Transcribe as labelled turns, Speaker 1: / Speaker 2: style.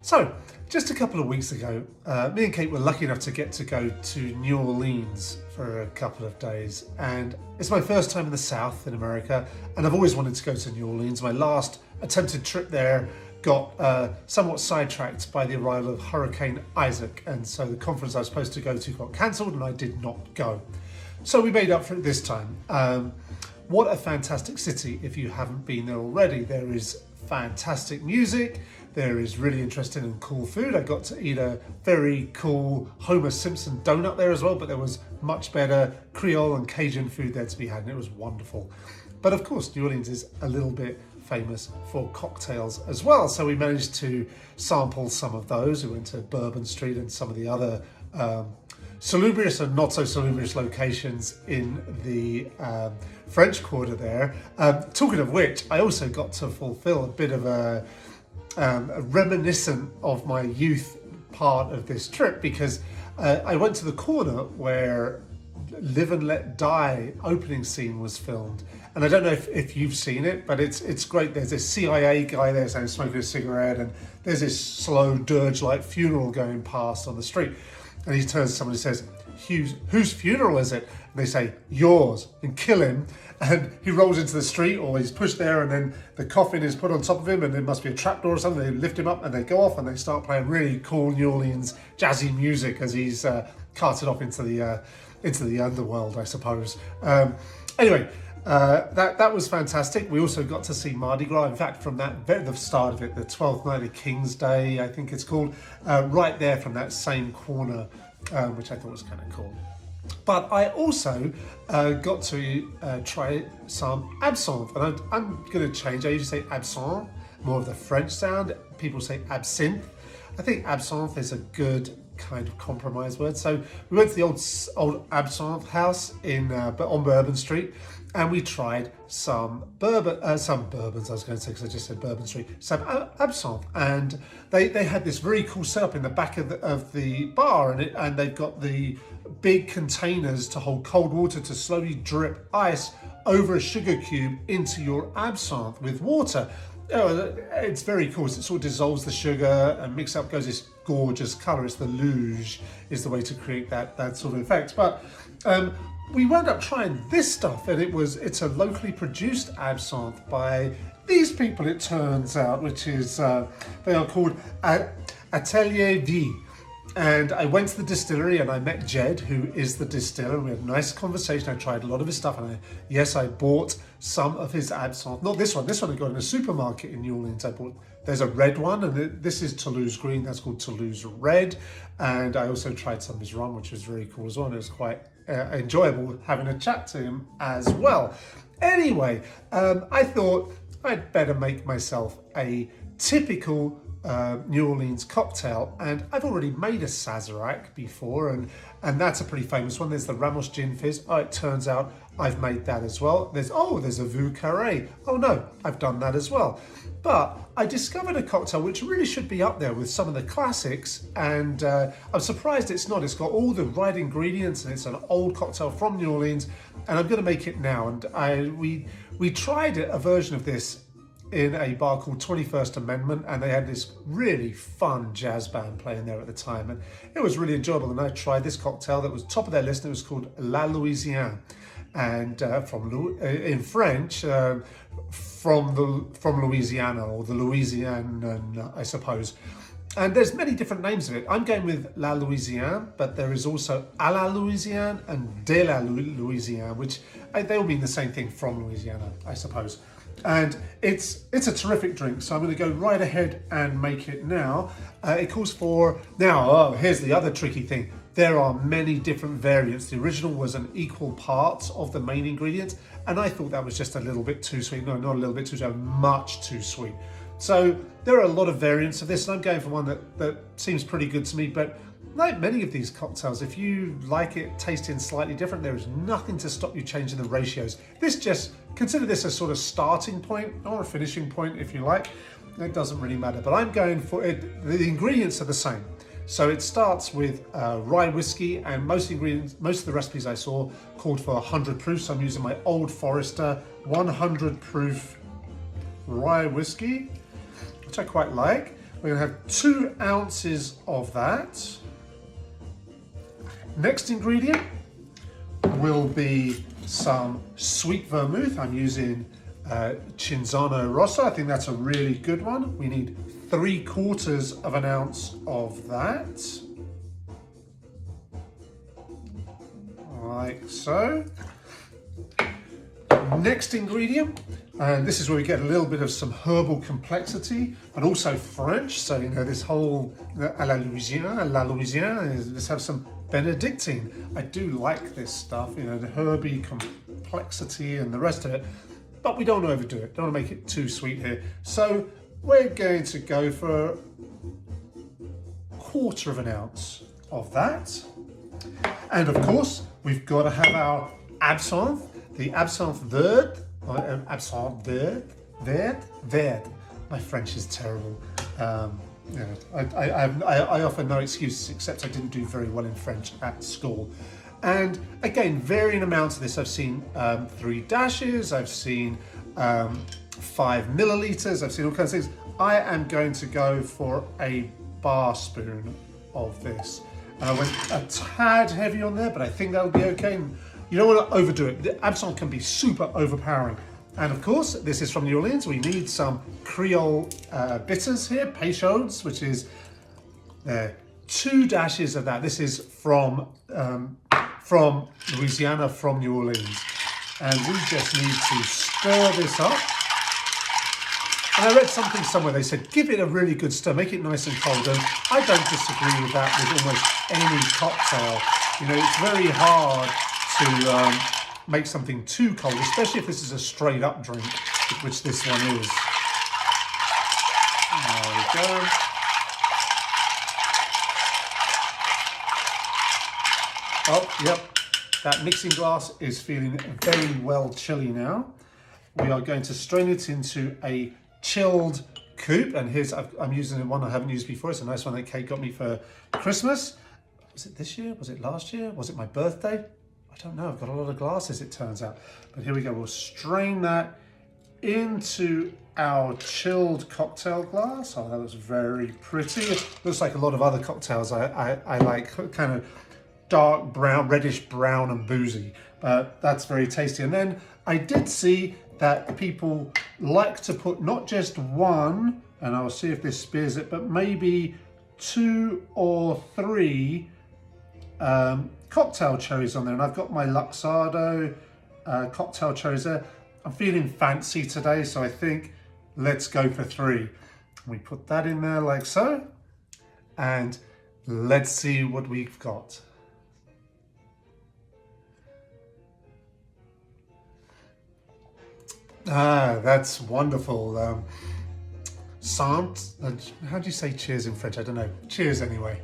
Speaker 1: So, just a couple of weeks ago, me and Kate were lucky enough to go to New Orleans for a couple of days, and it's my first time in the South in America, and I've always wanted to go to New Orleans. My last attempted trip there got somewhat sidetracked by the arrival of Hurricane Isaac, and so the conference I was supposed to go to got cancelled and I did not go. So we made up for it this time. What a fantastic city if you haven't been there already. There is fantastic music, there is really interesting and cool food. I got to eat a very cool Homer Simpson donut there as well, but there was much better Creole and Cajun food there to be had, and it was wonderful. But of course, New Orleans is a little bit famous for cocktails as well, so we managed to sample some of those. We went to Bourbon Street and some of the other salubrious and not so salubrious locations in the French Quarter there. Talking of which, I also got to fulfill a bit of a reminiscent of my youth part of this trip, because I went to the corner where Live and Let Die opening scene was filmed, and I don't know if you've seen it, but it's great. There's this CIA guy there saying, smoking a cigarette, and there's this slow dirge-like funeral going past on the street, and he turns to someone and says, whose funeral is it? And they say, yours, and kill him. And he rolls into the street, or he's pushed there, and then the coffin is put on top of him, and there must be a trapdoor or something. They lift him up and they go off and they start playing really cool New Orleans jazzy music as he's carted off into the underworld, I suppose. Anyway, that was fantastic. We also got to see Mardi Gras. In fact, from the start of it, the 12th night of King's Day, I think it's called, right there from that same corner, which I thought was kind of cool. But I also got to try some absinthe, and I'm going to change. I usually say absinthe, more of the French sound. People say absinthe. I think absinthe is a good kind of compromise word. So we went to the old absinthe house on Bourbon Street, and we tried some bourbons. I was going to say, because I just said Bourbon Street. Some absinthe, and they had this very cool setup in the back of the bar, and they've got the big containers to hold cold water to slowly drip ice over a sugar cube into your absinthe with water. It's very cool. It sort of dissolves the sugar and mix up, goes this gorgeous colour. It's the luge is the way to create that sort of effect. But we wound up trying this stuff, and it's a locally produced absinthe by these people, it turns out, which is they are called Atelier V. And I went to the distillery and I met Jed, who is the distiller. We had a nice conversation. I tried a lot of his stuff, and I bought some of his absinthe. Not this one. This one I got in a supermarket in New Orleans. There's a red one, and this is Toulouse Green. That's called Toulouse Red. And I also tried some of his rum, which was very cool as well. And it was quite enjoyable having a chat to him as well. Anyway, I thought I'd better make myself a typical New Orleans cocktail, and I've already made a Sazerac before, and that's a pretty famous one. There's the Ramos Gin Fizz. Oh, it turns out I've made that as well. There's a Vieux Carré. Oh no, I've done that as well. But I discovered a cocktail which really should be up there with some of the classics, and I'm surprised it's not. It's got all the right ingredients, and it's an old cocktail from New Orleans, and I'm going to make it now. And we tried a version of this in a bar called 21st Amendment, and they had this really fun jazz band playing there at the time, and it was really enjoyable. And I tried this cocktail that was top of their list, and it was called La Louisiane, and in French, from Louisiana, or the Louisiane, I suppose. And there's many different names of it. I'm going with La Louisiane, but there is also à la Louisiane and de la Louisiane, which they all mean the same thing, from Louisiana, I suppose. And it's a terrific drink, so I'm going to go right ahead and make it now. It calls for, here's the other tricky thing. There are many different variants. The original was an equal parts of the main ingredient, and I thought that was just a little bit too sweet. No, not a little bit too sweet, much too sweet. So there are a lot of variants of this, and I'm going for one that seems pretty good to me. But like many of these cocktails, if you like it tasting slightly different, there is nothing to stop you changing the ratios. Consider this a sort of starting point, or a finishing point if you like. It doesn't really matter, but I'm going for it. The ingredients are the same. So it starts with rye whiskey, and most of the recipes I saw called for 100 proof. So I'm using my Old Forester 100 proof rye whiskey, which I quite like. We're going to have 2 ounces of that. Next ingredient will be some sweet vermouth. I'm using Cinzano Rosso. I think that's a really good one. We need 3/4 of an ounce of that. Like so. Next ingredient, and this is where we get a little bit of some herbal complexity, but also French. So, you know, this whole à la Louisiane, let's have some Bénédictine. I do like this stuff, you know, the herby complexity and the rest of it, but we don't want to overdo it. Don't want to make it too sweet here. So we're going to go for 1/4 of an ounce of that. And of course, we've got to have our absinthe. The absinthe vert, vert. My French is terrible. You know, I offer no excuses except I didn't do very well in French at school. And again, varying amounts of this. I've seen 3 dashes, I've seen 5 milliliters, I've seen all kinds of things. I am going to go for a bar spoon of this. And I went a tad heavy on there, but I think that'll be okay. You don't want to overdo it. The absinthe can be super overpowering. And of course, this is from New Orleans. We need some Creole bitters here, Peychaud, which is 2 dashes of that. This is from Louisiane, from New Orleans. And we just need to stir this up. And I read something somewhere, they said, give it a really good stir, make it nice and cold. And I don't disagree with that with almost any cocktail. You know, it's very hard to make something too cold, especially if this is a straight up drink, which this one is. There we go. Oh, yep. That mixing glass is feeling very well chilly now. We are going to strain it into a chilled coupe. And here's, I'm using one I haven't used before. It's a nice one that Kate got me for Christmas. Was it this year? Was it last year? Was it my birthday? I don't know, I've got a lot of glasses it turns out. But here we go, we'll strain that into our chilled cocktail glass. Oh, that looks very pretty. It looks like a lot of other cocktails I like, kind of dark brown, reddish brown and boozy. But that's very tasty. And then I did see that people like to put not just 1, and I'll see if this spears it, but maybe 2 or 3 cocktail cherries on there. And I've got my Luxardo cocktail cherries there. I'm feeling fancy today, so I think let's go for 3. We put that in there like so, and let's see what we've got. Ah, that's wonderful. Sant, how do you say cheers in French? I don't know. Cheers anyway.